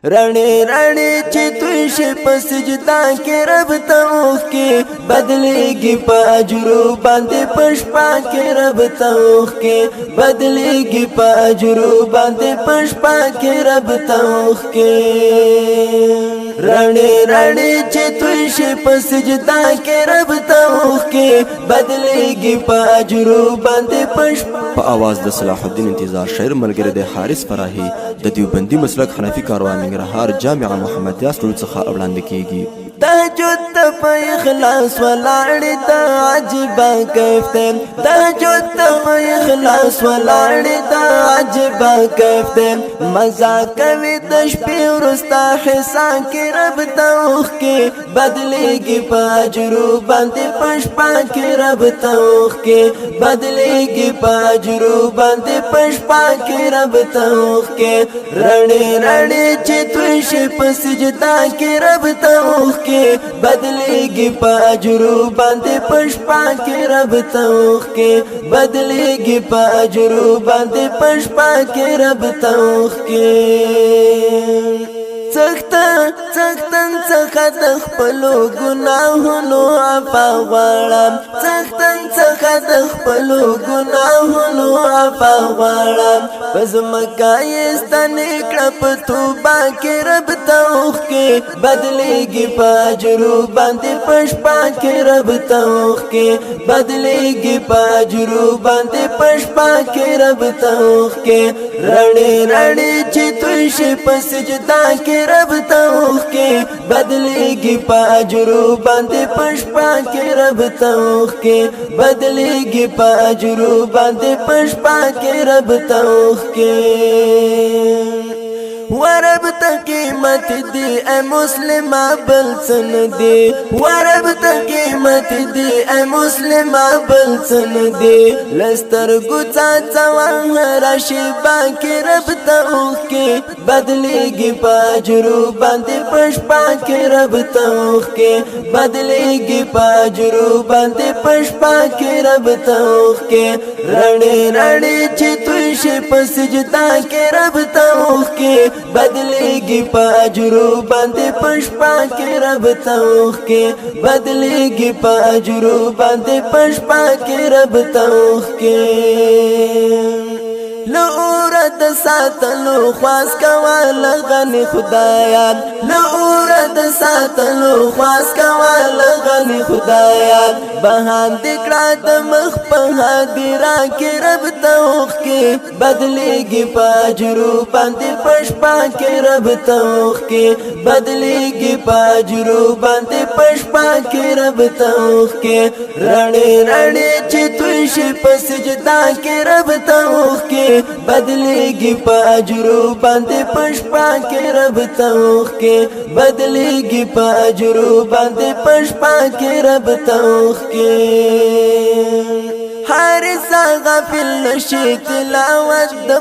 رڼې رڼې چې توی شي په سجدا کې رب ته اوښکې بدلېږي په اجرو باندې په شپه کې رب ته اوښکې بدلېږي په اجرو باندې په شپه کې رب ته اوښکې رڼې رڼې چې توی شي په سجدا کې رب ته اوښکې بدلېږي په اجرو باندې په شپه. په आवाज د صلاح الدین انتظار شاعر ملګری د حارث فراهي د دیوبندي مسلک حنفي کاروان ننګرهار جامعه محمدیه سټډیو څخه وړاندې کیږي. تهجد ته په اخلاص ولاړې ته عجیبه کیف دی تهجد ته په اخلاص ولاړې ته عجیبه کیف دی مزه کوي د شپې وروسته حصه کې رب ته اوښکې بدلېږي په اجرو باندې په شپه کې رب ته اوښکې بدلېږي په اجرو باندې په شپه کې رب ته اوښکې رڼې رڼې چې توی شي په سجدا کې رب ته اوښکې بدلېږي په اجرو باندې په شپه کې رب ته اوښکې بدلېږي په اجرو باندې په شپه کې رب ته اوښکې څښتن څخه د خپلو ګناهونو عفا غواړم څښتن څخه د خپلو ګناهونو عفا غواړم په ځمکه یې ستنې کړه په توبه کې رب ته اوښکې بدلېږي په اجرو باندې په شپه کې رب ته اوښکې بدلېږي په اجرو باندې په شپه کې رب ته اوښکې رڼې رڼې چې توی شي په سجدا کې رب ته اوښکې بدلېږي په اجرو باندې په شپه کې رب ته اوښکې بدلېږي په اجرو باندې په شپه کې رب ته اوښکې ورب ته قیمت دی اے مسلمه بل څه نه دی ورب ته قیمت دی اے مسلمه بل څه نه دی له سترګو څاڅوه هره شیبه کې رب ته اوښکې بدلېږي په اجرو باندې په شپه کې رب ته اوښکې بدلېږي په اجرو باندې په شپه کې رب ته اوښکې رڼې رڼې چې توی شي په سجدا کې رب ته اوښکې بدلېږي په اجرو باندې په شپه کې رب ته اوښکې بدلېږي په اجرو باندې په شپه کې رب ته اوښکې له اوره د ساتلو خواس کوه له غني خدایا له اوره د ساتلو خواس کوه له غني خدایا بهاندې کړه د مخ په هدیره کې رب ته اوښکې بدلېږي په اجرو باندې په شپه کې رب ته اوښکې بدلېږي په اجرو باندې په شپه کې رب ته اوښکې رڼې رڼې چې توی شي په سجدا کې رب ته اوښکې بدلېږي په اجرو باندې په شپه کې رب ته اوښکې بدلېږي په اجرو باندې په شپه کې رب ته اوښکې حارثه غافل نشي تلاوت د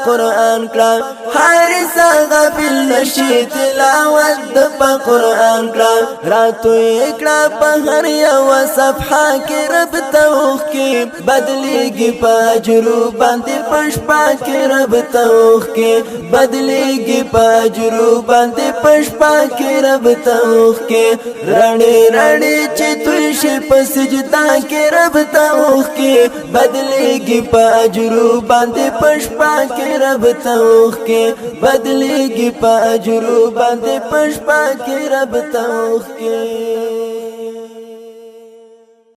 قرآن کړه حارثه غافل نشي تلاوت د قرآن کړه راتوی کړه په هر یو صفحه کې رب ته اوښکې بدلېږي په اجرو باندې په شپه کې رب ته اوښکې بدلېږي په اجرو باندې په شپه کې رب ته اوښکې رڼې رڼې چې توی شي په سجدا کې رب ته اوښکې بدلېږي په اجرو باندې په شپه کې رب ته اوښکې بدلېږي په اجرو باندې په شپه کې رب ته اوښکې